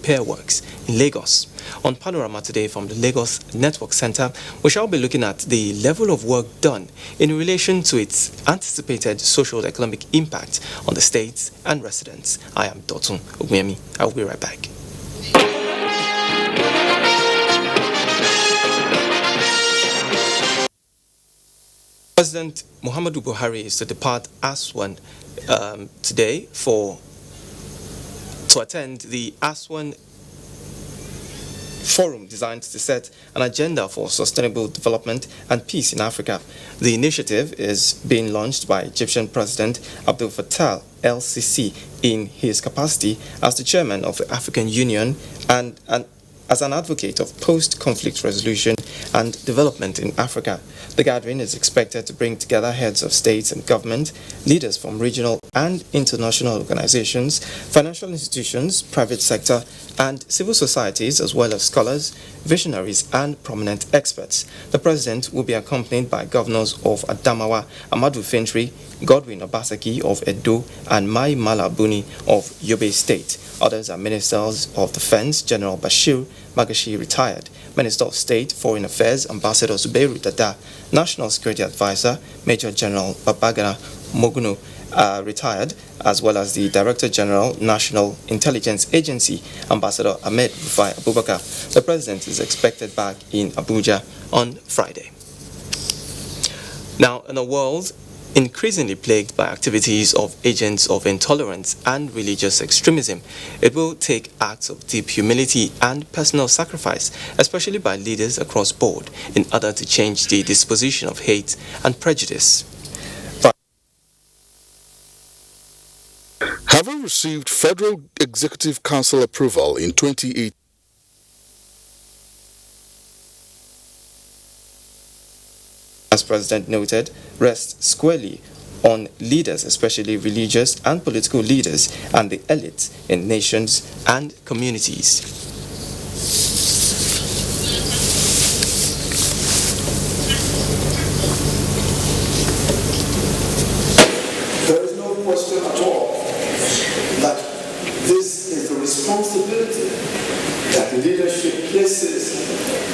repair works in Lagos. On Panorama today from the Lagos Network Center, we shall be looking at the level of work done in relation to its anticipated social economic impact on the states and residents. I am Dotun Ogmiemi. I will be right back. President Muhammadu Buhari is to depart Aswan today to attend the Aswan Forum designed to set an agenda for sustainable development and peace in Africa. The initiative is being launched by Egyptian President Abdel Fattah el-Sisi in his capacity as the chairman of the African Union and as an advocate of post-conflict resolution and development in Africa. The gathering is expected to bring together heads of states and government, leaders from regional and international organizations, financial institutions, private sector, and civil societies, as well as scholars, visionaries, and prominent experts. The president will be accompanied by governors of Adamawa, Amadou Fintri, Godwin Obaseki of Edo, and Mai Mala Buni of Yobe State. Others are Ministers of Defense, General Bashir Magashi, retired, Minister of State, Foreign Affairs, Ambassador Zubeiru Dada, National Security Advisor, Major General Babagana Mogunu, retired, as well as the Director General, National Intelligence Agency, Ambassador Ahmed Rufai Abubakar. The President is expected back in Abuja on Friday. Now, in a world increasingly plagued by activities of agents of intolerance and religious extremism, it will take acts of deep humility and personal sacrifice, especially by leaders across board, in order to change the disposition of hate and prejudice. Having received Federal Executive Council approval in 2018, as President noted, rests squarely on leaders, especially religious and political leaders, and the elites in nations and communities. There is no question at all that this is the responsibility that leadership places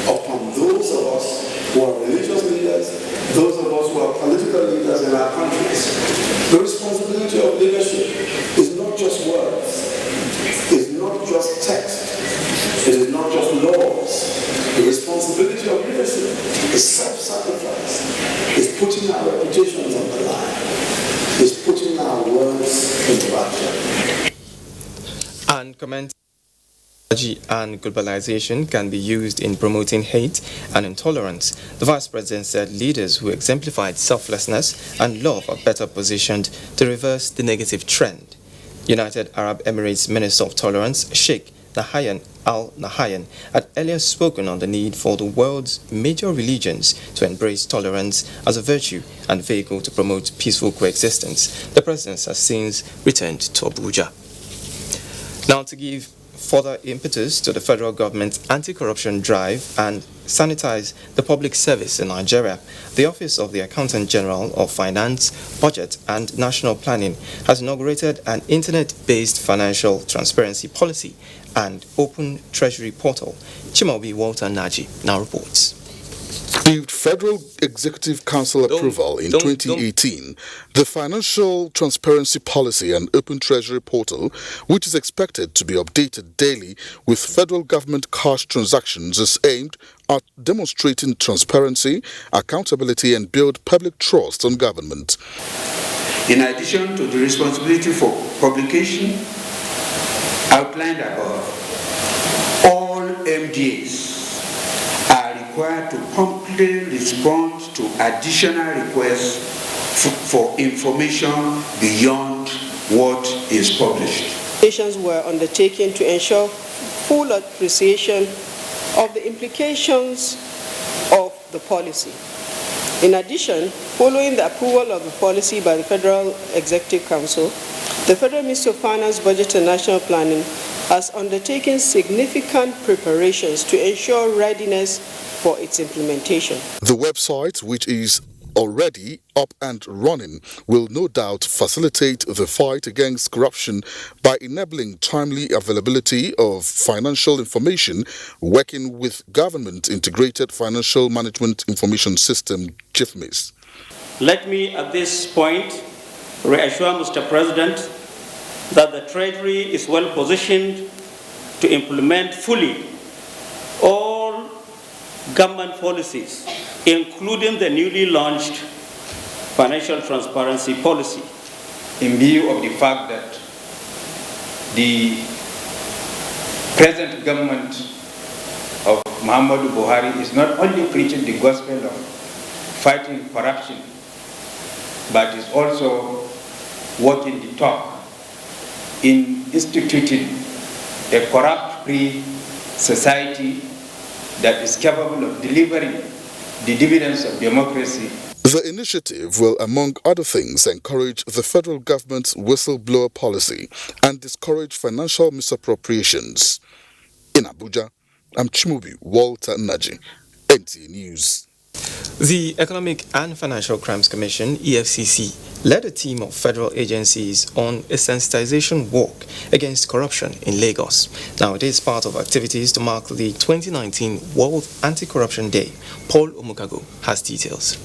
upon those of us who are religious leaders, those of us who are political leaders in our countries. The responsibility of leadership is not just words, it's not just text, it is not just laws. The responsibility of leadership is self-sacrifice, is putting our reputations on the line, is putting our words into action. And comment and globalization can be used in promoting hate and intolerance. The Vice President said leaders who exemplified selflessness and love are better positioned to reverse the negative trend. United Arab Emirates Minister of Tolerance, Sheikh Nahyan Al Nahyan, had earlier spoken on the need for the world's major religions to embrace tolerance as a virtue and vehicle to promote peaceful coexistence. The President has since returned to Abuja. Now, to give further impetus to the federal government's anti-corruption drive and sanitize the public service in Nigeria, the Office of the Accountant General of Finance, Budget and National Planning has inaugurated an internet-based financial transparency policy and open treasury portal. Chimaobi Walter Naji now reports. Received Federal Executive Council approval in 2018, the Financial Transparency Policy and Open Treasury Portal, which is expected to be updated daily with federal government cash transactions, is aimed at demonstrating transparency, accountability, and build public trust on government. In addition to the responsibility for publication outlined above, all MDAs are required to promptly respond to additional requests for information beyond what is published. Actions were undertaken to ensure full appreciation of the implications of the policy. In addition, following the approval of the policy by the Federal Executive Council, the Federal Ministry of Finance, Budget and National Planning has undertaken significant preparations to ensure readiness for its implementation. The website, which is already up and running, will no doubt facilitate the fight against corruption by enabling timely availability of financial information, working with Government Integrated Financial Management Information System, GIFMIS. Let me at this point reassure Mr. President that the Treasury is well positioned to implement fully all government policies, including the newly launched financial transparency policy. In view of the fact that the present government of Muhammadu Buhari is not only preaching the gospel of fighting corruption, but is also walking the talk in instituting a corrupt-free society that is capable of delivering the dividends of democracy. The initiative will, among other things, encourage the federal government's whistleblower policy and discourage financial misappropriations. In Abuja, I'm Chimubi Walter Naji, NTA News. The Economic and Financial Crimes Commission, EFCC, led a team of federal agencies on a sensitization walk against corruption in Lagos. Now, it is part of activities to mark the 2019 World Anti-Corruption Day. Paul Omukago has details.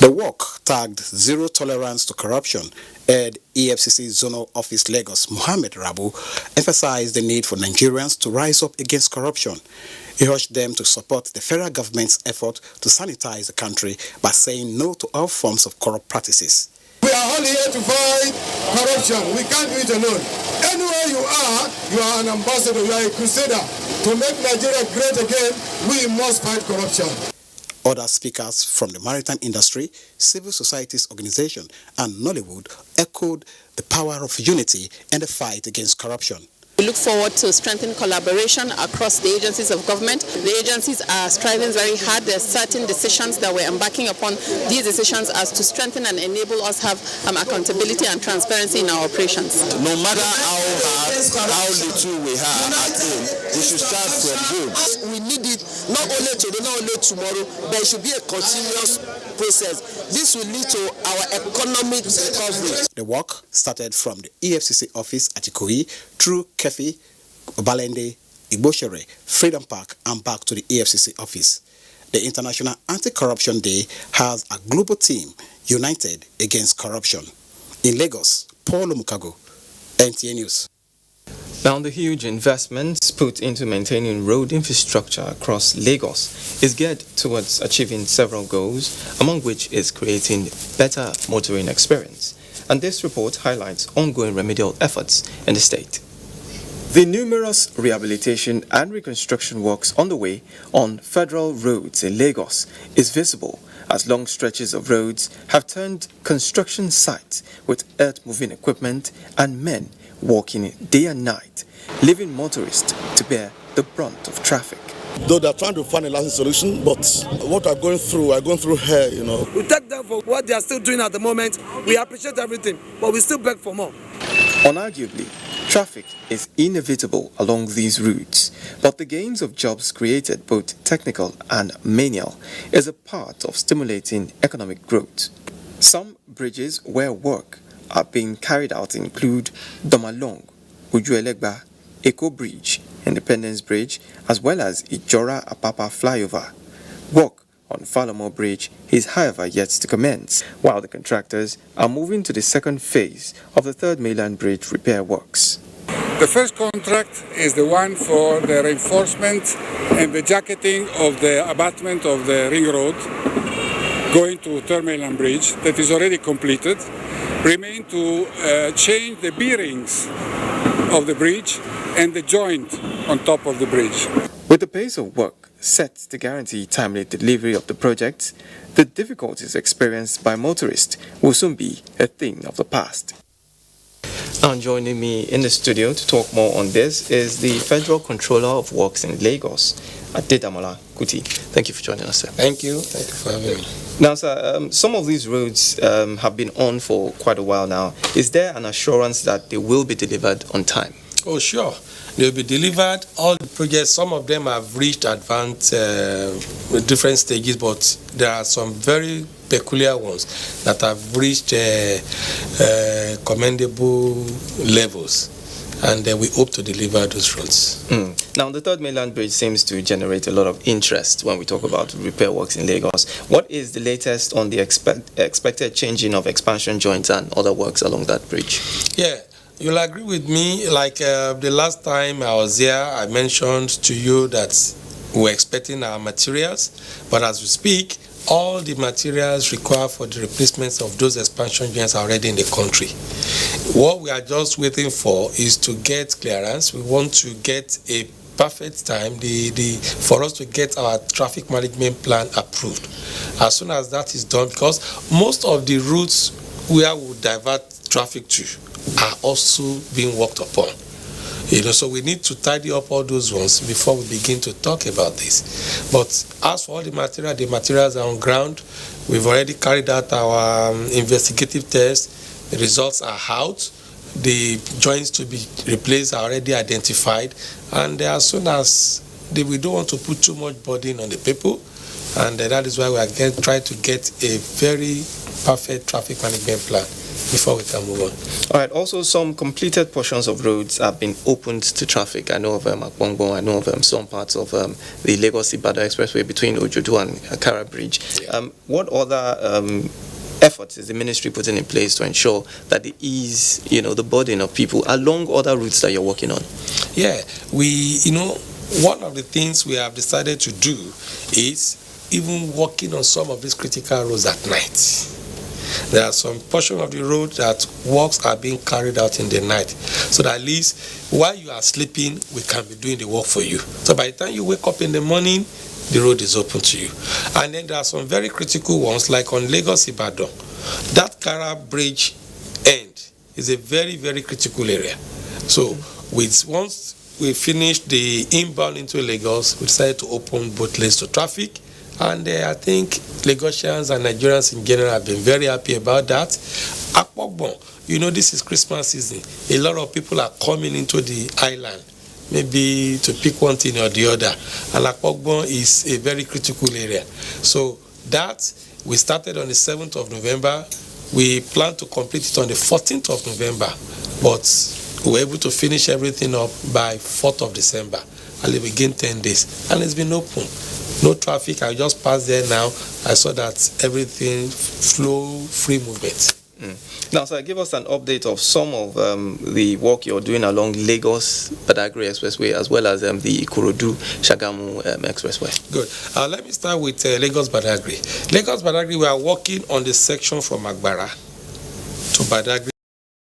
The walk, tagged Zero Tolerance to Corruption, head EFCC Zonal Office Lagos, Mohammed Rabu, emphasized the need for Nigerians to rise up against corruption. He urged them to support the federal government's effort to sanitize the country by saying no to all forms of corrupt practices. We are all here to fight corruption. We can't do it alone. Anywhere you are an ambassador, you are a crusader. To make Nigeria great again, we must fight corruption. Other speakers from the maritime industry, civil societies organization, and Nollywood echoed the power of unity in the fight against corruption. We look forward to strengthening collaboration across the agencies of government. The agencies are striving very hard. There are certain decisions that we're embarking upon. These decisions as to strengthen and enable us have accountability and transparency in our operations. No matter how little we have at home, we should start from home. We need it not only today, not only tomorrow, but it should be a continuous process. This will lead to our economic recovery. The work started from the EFCC office at Kogi through Kefi, Obalende, Igboshere, Freedom Park, and back to the EFCC office. The International Anti-Corruption Day has a global team united against corruption. In Lagos, Paul Omukago, NTA News. Now, the huge investments put into maintaining road infrastructure across Lagos is geared towards achieving several goals, among which is creating better motoring experience. And this report highlights ongoing remedial efforts in the state. The numerous rehabilitation and reconstruction works underway on federal roads in Lagos is visible as long stretches of roads have turned construction sites with earth-moving equipment and men working day and night, leaving motorists to bear the brunt of traffic. Though they're trying to find a lasting solution, but what I'm going through here, you know. We thank them for what they are still doing at the moment. We appreciate everything, but we still beg for more. Unarguably, traffic is inevitable along these routes, but the gains of jobs created, both technical and manual, is a part of stimulating economic growth. Some bridges where work are being carried out include Domalong, Ujuelegba, Eco Bridge, Independence Bridge, as well as Ijora Apapa flyover. Work on Falomo Bridge is however yet to commence, while the contractors are moving to the second phase of the third mainland bridge repair works. The first contract is the one for the reinforcement and the jacketing of the abutment of the ring road going to third mainland bridge that is already completed. Remain to change the bearings of the bridge and the joint on top of the bridge. With the pace of work set to guarantee timely delivery of the project, the difficulties experienced by motorists will soon be a thing of the past. Now joining me in the studio to talk more on this is the Federal Controller of Works in Lagos, Adedamola Kuti. Thank you for joining us, sir. Thank you for having me. Now, sir, some of these roads have been on for quite a while now. Is there an assurance that they will be delivered on time? Oh, sure. They'll be delivered. All the projects, some of them have reached advanced different stages, but there are some very peculiar ones that have reached commendable levels. And we hope to deliver those roads. Now, the third mainland bridge seems to generate a lot of interest when we talk about repair works in Lagos. What is the latest on the expected changing of expansion joints and other works along that bridge? Yeah, you'll agree with me. Like the last time I was here, I mentioned to you that we're expecting our materials, but as we speak, all the materials required for the replacements of those expansion joints are already in the country. What we are just waiting for is to get clearance. We want to get a perfect time for us to get our traffic management plan approved. As soon as that is done, because most of the routes where we divert traffic to are also being worked upon. So we need to tidy up all those ones before we begin to talk about this. But as for all the materials are on ground. We've already carried out our investigative tests. The results are out. The joints to be replaced are already identified. And as soon as we don't want to put too much burden on the people, and that is why we are trying to get a very perfect traffic management plan before we can move on. All right. Also, some completed portions of roads have been opened to traffic. I know of Akbongbon. I know of some parts of the Lagos-Ibadan Expressway between Ojodu and Akara Bridge. Yeah. What other efforts is the ministry putting in place to ensure that the ease, the burden of people along other routes that you're working on? Yeah, one of the things we have decided to do is even working on some of these critical roads at night. There are some portion of the road that works are being carried out in the night, so that at least while you are sleeping, we can be doing the work for you. So by the time you wake up in the morning, the road is open to you. And then there are some very critical ones, like on Lagos-Ibadan. That Kara Bridge end is a very, very critical area. So once we finish the inbound into Lagos, we decided to open both lanes to traffic. And I think Lagosians and Nigerians in general have been very happy about that. Akbongbon, this is Christmas season. A lot of people are coming into the island, maybe to pick one thing or the other. And Akbongbon is a very critical area. So that, we started on the 7th of November. We plan to complete it on the 14th of November. But we were able to finish everything up by 4th of December. And we gained 10 days. And it's been open. No traffic. I just passed there now. I saw that everything flow, free movement. Now, sir, give us an update of some of the work you're doing along Lagos-Badagry Expressway as well as the Ikorodu-Shagamu Expressway. Good. Let me start with Lagos-Badagry. Lagos-Badagry, we are working on the section from Agbara to Badagry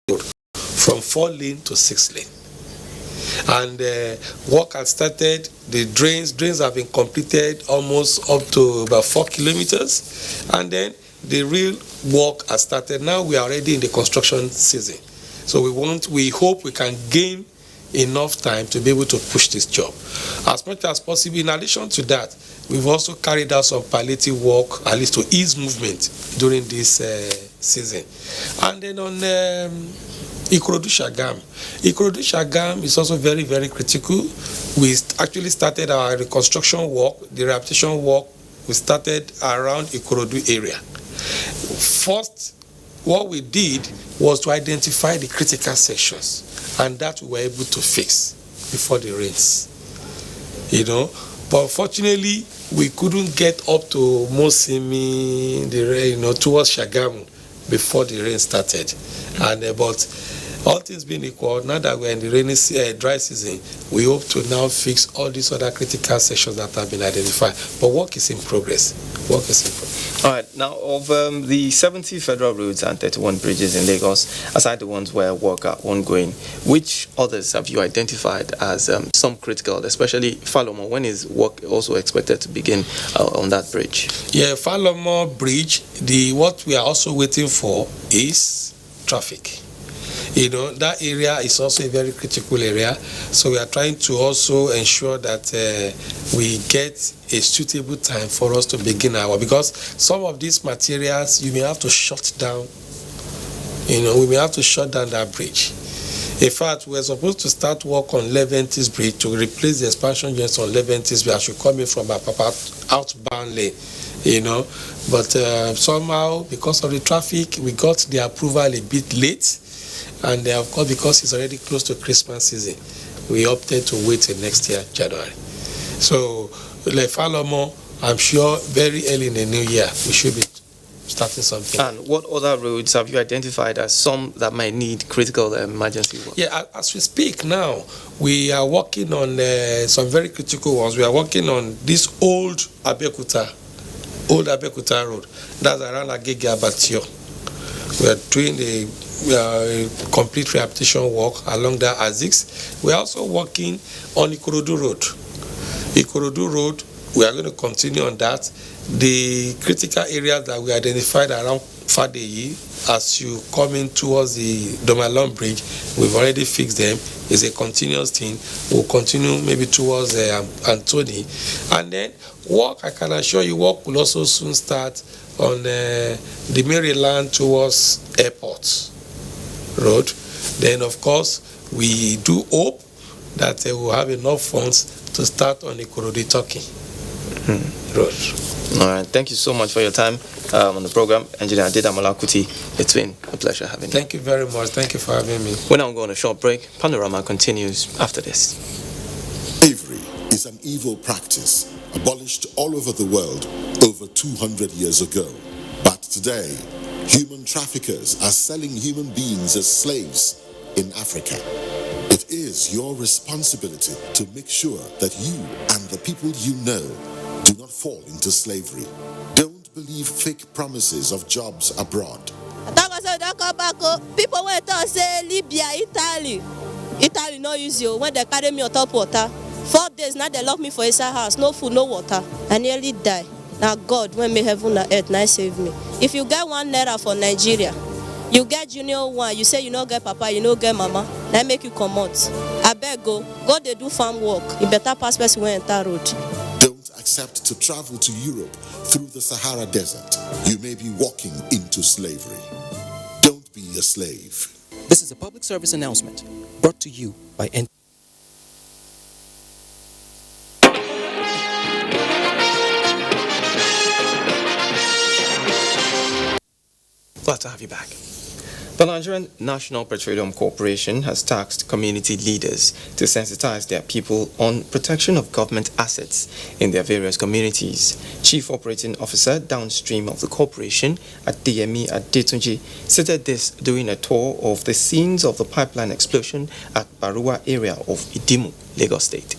Road, from 4-lane to 6-lane. And work has started. The drains have been completed almost up to about 4 kilometers, and then the real work has started. Now we are already in the construction season, so we hope we can gain enough time to be able to push this job as much as possible. In addition to that, we've also carried out some palliative work, at least to ease movement during this season. And then on Ikorodu-Shagam is also very, very critical. We actually started our reconstruction work, the rehabilitation work. We started around Ikorodu area. First, what we did was to identify the critical sections, and that we were able to fix before the rains. But unfortunately, we couldn't get up to Mosimi, towards Shagamu before the rain started. And but all things being equal, now that we're in the dry season, we hope to now fix all these other critical sections that have been identified. But work is in progress. All right. Now, of the 70 federal roads and 31 bridges in Lagos, aside the ones where work are ongoing, which others have you identified as some critical, especially Falomo? When is work also expected to begin on that bridge? Yeah, Falomo Bridge, what we are also waiting for is traffic. That area is also a very critical area. So we are trying to also ensure that we get a suitable time for us to begin because some of these materials, you may have to shut down, we may have to shut down that bridge. In fact, we're supposed to start work on Leventis Bridge to replace the expansion joints on Leventis Bridge. I should come in from a outbound lane, But somehow, because of the traffic, we got the approval a bit late. And of course, because it's already close to Christmas season, we opted to wait till next year, January. So, Lefalomo, I'm sure very early in the new year, we should be starting something. And what other roads have you identified as some that might need critical emergency work? Yeah, as we speak now, we are working on some very critical ones. We are working on this old Abeokuta Road. That's around Agege Abatio. We are doing the complete rehabilitation work along that ASICs. We are also working on Ikorodu Road. Ikorodu Road, we are going to continue on that. The critical areas that we identified around Fadeyi, as you come in towards the Domalon Bridge, we've already fixed them. It's a continuous thing. We'll continue maybe towards Anthony. And then work, I can assure you, work will also soon start on the Maryland towards Airport Road. Then, of course, we do hope that we'll have enough funds to start on the Korodi Turkey Road. All right. Thank you so much for your time on the program. Engineer Adeda Malakuti, it's been a pleasure having you. Thank you very much. Thank you for having me. We're now going on a short break. Panorama continues after this. Slavery is an evil practice abolished all over the world over 200 years ago. But today, human traffickers are selling human beings as slaves in Africa. It is your responsibility to make sure that you and the people you know do not fall into slavery. Don't believe fake promises of jobs abroad. People went to say Libya, Italy no use you when they carry me on top water. 4 days now they lock me for inside house, no food, no water. I nearly die. Now God, when me heaven and earth, now save me. If you get 1 naira for Nigeria, you get junior one, you say you no get papa, you no get mama, now make you come out. I beg go they do farm work. You better pass person when enter road. Don't accept to travel to Europe through the Sahara Desert. You may be walking into slavery. Don't be a slave. This is a public service announcement brought to you by Glad to have you back. The Nigerian National Petroleum Corporation has tasked community leaders to sensitize their people on protection of government assets in their various communities. Chief Operating Officer downstream of the corporation, Adeyemi Adetunji, stated this during a tour of the scenes of the pipeline explosion at Barua area of Idimu, Lagos State.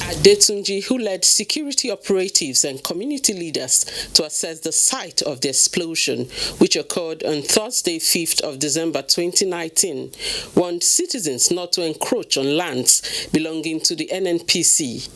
Adetunji, who led security operatives and community leaders to assess the site of the explosion, which occurred on Thursday, 5th of December 2019, warned citizens not to encroach on lands belonging to the NNPC.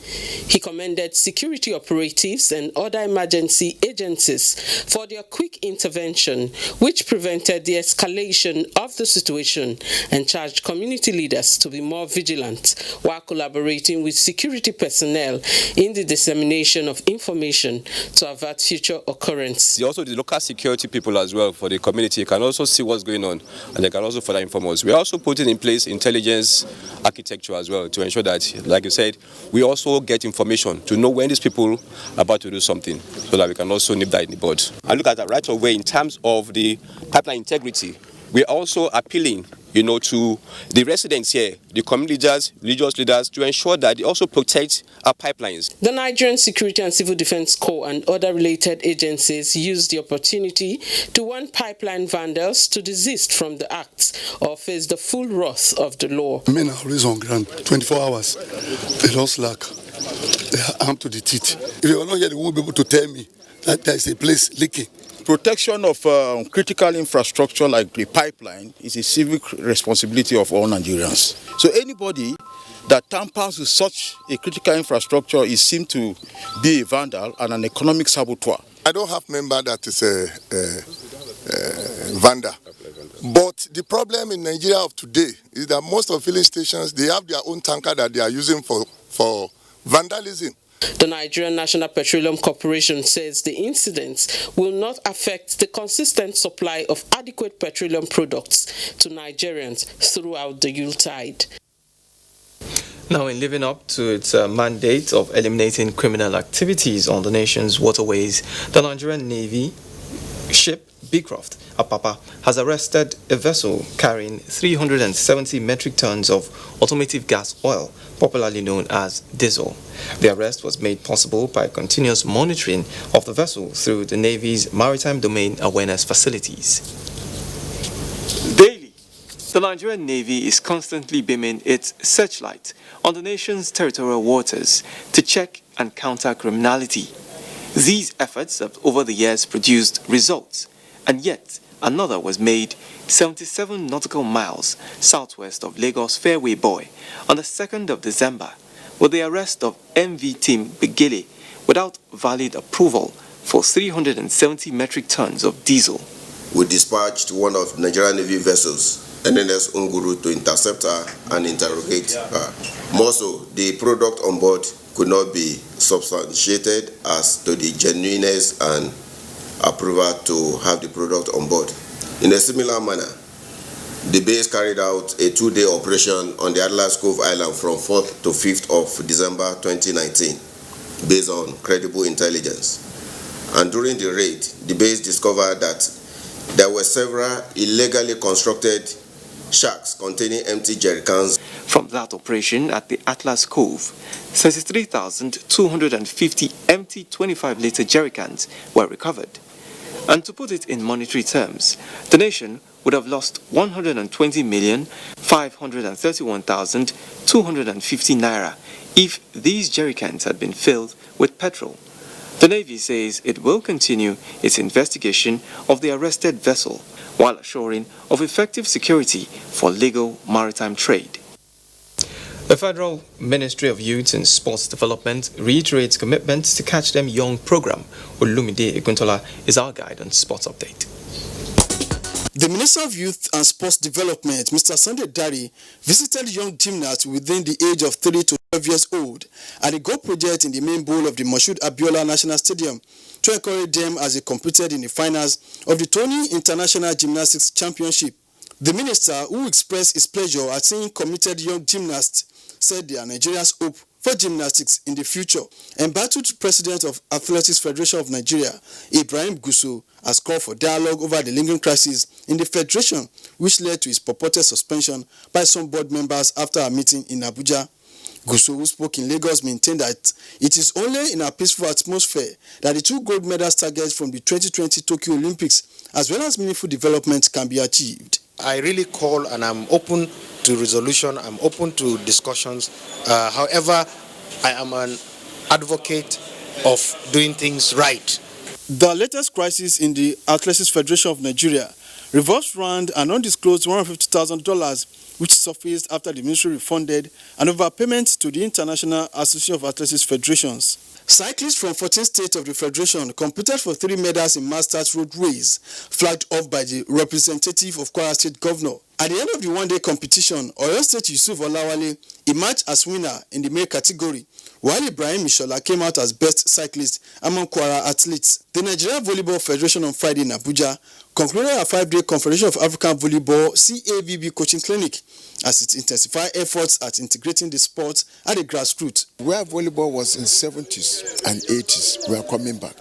He commended security operatives and other emergency agencies for their quick intervention, which prevented the escalation of the situation, and charged community leaders to be more vigilant while collaborating with security personnel in the dissemination of information to avert future occurrence. Also, the local security people as well for the community can also see what's going on, and they can also further inform us. We are also putting in place intelligence architecture as well to ensure that, like you said, we also get information to know when these people are about to do something, so that we can also nip that in the bud. And look at that right away in terms of the pipeline integrity. We're also appealing, to the residents here, the community leaders, religious leaders, to ensure that they also protect our pipelines. The Nigerian Security and Civil Defense Corps and other related agencies used the opportunity to warn pipeline vandals to desist from the acts or face the full wrath of the law. Men are always on ground, 24 hours. They don't slack. They are armed to the teeth. If you are not here, they won't be able to tell me that there is a place leaking. Protection of critical infrastructure like the pipeline is a civic responsibility of all Nigerians. So anybody that tampers with such a critical infrastructure is seen to be a vandal and an economic saboteur. I don't have member that is a vandal. But the problem in Nigeria of today is that most of filling stations, they have their own tanker that they are using for vandalism. The Nigerian National Petroleum Corporation says the incidents will not affect the consistent supply of adequate petroleum products to Nigerians throughout the Yuletide. Now, in living up to its mandate of eliminating criminal activities on the nation's waterways, the Nigerian Navy ship Beecroft Apapa has arrested a vessel carrying 370 metric tons of automotive gas oil, popularly known as diesel. The arrest was made possible by continuous monitoring of the vessel through the Navy's Maritime Domain Awareness facilities. Daily, the Nigerian Navy is constantly beaming its searchlight on the nation's territorial waters to check and counter criminality. These efforts have over the years produced results, and yet another was made 77 nautical miles southwest of Lagos Fairway Buoy on the 2nd of December with the arrest of MV Team Begele without valid approval for 370 metric tons of diesel. We dispatched one of Nigerian Navy vessels, NNS Unguru, to intercept her and interrogate her. More so, the product on board could not be substantiated as to the genuineness and approval to have the product on board. In a similar manner, the base carried out a 2-day operation on the Atlas Cove Island from 4th to 5th of December 2019, based on credible intelligence. And during the raid, the base discovered that there were several illegally constructed shacks containing empty jerrycans. From that operation at the Atlas Cove, 33,250 empty 25-litre jerrycans were recovered. And to put it in monetary terms, the nation would have lost 120,531,250 naira if these jerrycans had been filled with petrol. The Navy says it will continue its investigation of the arrested vessel while assuring of effective security for legal maritime trade. The Federal Ministry of Youth and Sports Development reiterates commitment to Catch Them Young program. Olumide Eguntola is our guide on sports update. The Minister of Youth and Sports Development, Mr. Sunday Dari, visited young gymnasts within the age of 3 to 12 years old at the Go project in the main bowl of the Moshood Abiola National Stadium to encourage them as they competed in the finals of the Tony International Gymnastics Championship. The minister, who expressed his pleasure at seeing committed young gymnasts, said they are Nigeria's hope for gymnastics in the future. Embattled President of Athletics Federation of Nigeria, Ibrahim Gusso, has called for dialogue over the lingering crisis in the federation, which led to his purported suspension by some board members after a meeting in Abuja. Gusso, who spoke in Lagos, maintained that it is only in a peaceful atmosphere that the 2 gold medals targets from the 2020 Tokyo Olympics, as well as meaningful development, can be achieved. I really call and I'm open to resolution, I'm open to discussions. However, I am an advocate of doing things right. The latest crisis in the Athletics Federation of Nigeria reversed round an undisclosed $150,000 which surfaced after the ministry refunded an overpayment to the International Association of Athletics Federations. Cyclists from 14 states of the Federation competed for 3 medals in Masters Road Race, flagged off by the representative of Kwara State Governor. At the end of the one-day competition, Oyo State Yusuf Olawale emerged as winner in the male category, while Ibrahim Mishola came out as best cyclist among Kwara athletes. The Nigeria Volleyball Federation on Friday in Abuja concluded a 5-day Confederation of African Volleyball CAVB coaching clinic as it intensified efforts at integrating the sport at the grassroots. Where volleyball was in 70s and 80s, we are coming back.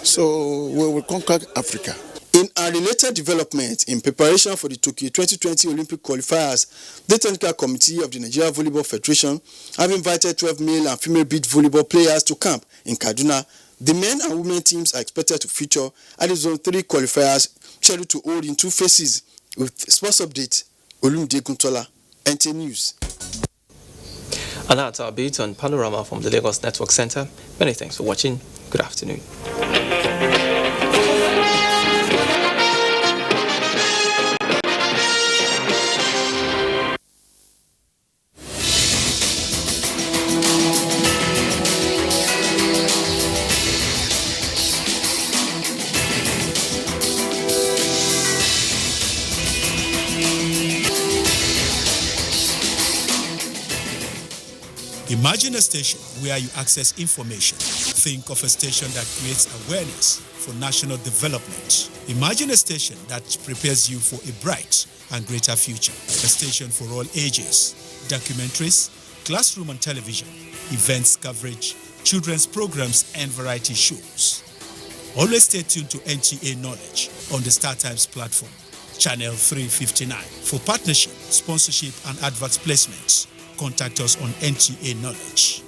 So we will conquer Africa. In a related development, in preparation for the Tokyo 2020 Olympic qualifiers, the Technical Committee of the Nigeria Volleyball Federation have invited 12 male and female beach volleyball players to camp in Kaduna. The men and women teams are expected to feature at the Zone 3 qualifiers scheduled to hold in 2 phases. With sports update, Olumide Eguntola, NT News. And that's our beat on Panorama from the Lagos Network Center. Many thanks for watching. Good afternoon. Imagine a station where you access information. Think of a station that creates awareness for national development. Imagine a station that prepares you for a bright and greater future. A station for all ages. Documentaries, classroom and television, events coverage, children's programs and variety shows. Always stay tuned to NTA Knowledge on the StarTimes platform, channel 359. For partnership, sponsorship and advert placements, contact us on NTA Knowledge.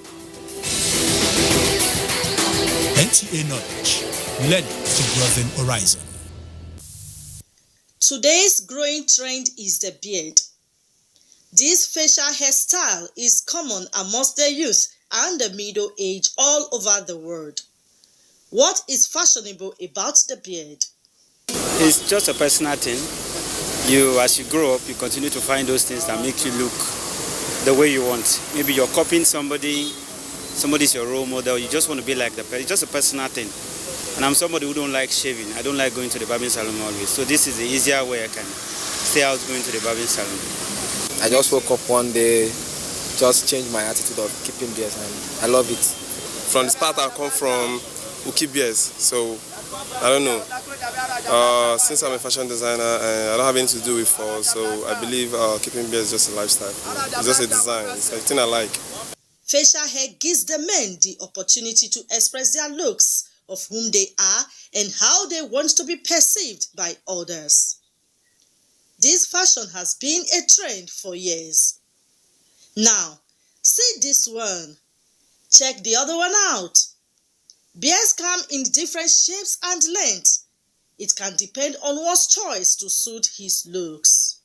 NTA Knowledge, learning to broaden horizon. Today's growing trend is the beard. This facial hairstyle is common amongst the youth and the middle age all over the world. What is fashionable about the beard? It's just a personal thing. As you grow up, you continue to find those things that make you look the way you want. Maybe you're copying somebody's your role model, you just want to be like the person. It's just a personal thing. And I'm somebody who don't like shaving. I don't like going to the barbing salon always. So this is the easier way I can stay out going to the barbing salon. I just woke up one day, just changed my attitude of keeping beards, and I love it. From the start, I come from who keep beards, so I don't know. Since I'm a fashion designer, I don't have anything to do with fall, so I believe keeping beards is just a lifestyle. It's just a design. It's a thing I like. Facial hair gives the men the opportunity to express their looks of whom they are and how they want to be perceived by others. This fashion has been a trend for years. Now, see this one. Check the other one out. Beards come in different shapes and lengths. It can depend on one's choice to suit his looks.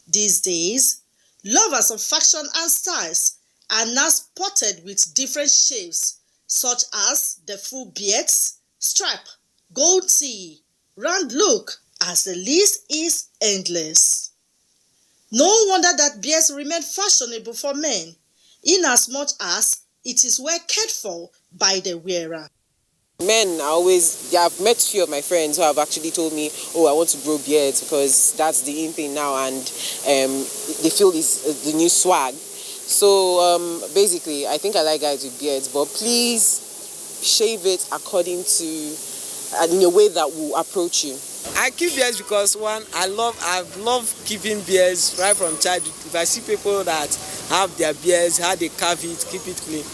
These days, lovers of fashion and styles are now spotted with different shapes, such as the full beards, strap, goatee, round look, as the list is endless. No wonder that beards remain fashionable for men, inasmuch as it is well cared for by the wearer. Men are always, I've met a few of my friends who have actually told me, oh, I want to grow beards because that's the in thing now, and they feel it's the new swag. So basically, I think I like guys with beards, but please shave it according to, in a way that will approach you. I keep beards because one, I've loved keeping beards right from childhood. If I see people that have their beards, how they carve it, keep it clean,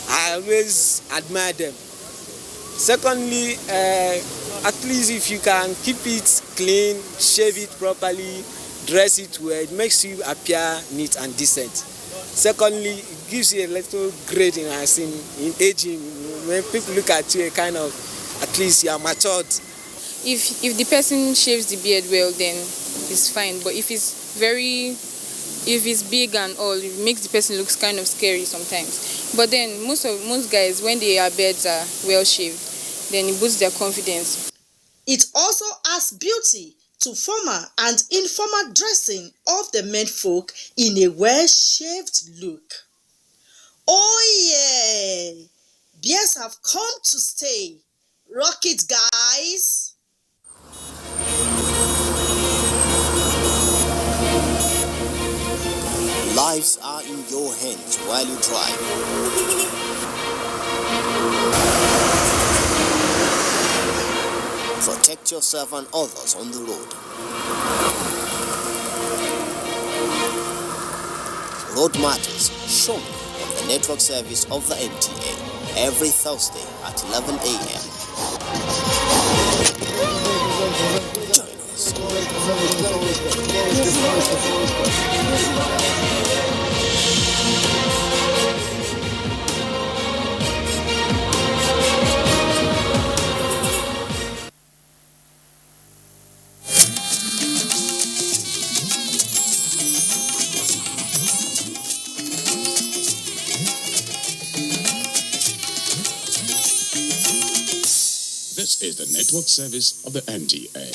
I always admire them. Secondly, at least if you can keep it clean, shave it properly, dress it well, it makes you appear neat and decent. Secondly, it gives you a little grade in aging. When people look at you, kind of, at least you are matured. If the person shaves the beard well, then it's fine. But if it's big and all, it makes the person look kind of scary sometimes. But then most guys, when their beards are well shaved, then it boosts their confidence. It also adds beauty to formal and informal dressing of the men folk in a well-shaved look. Oh yeah! Beards have come to stay. Rock it, guys! Lives are in your hands while you drive. Protect yourself and others on the road. Road Matters, shown on the network service of the NTA every Thursday at 11 a.m. Join us. This is the network service of the NTA.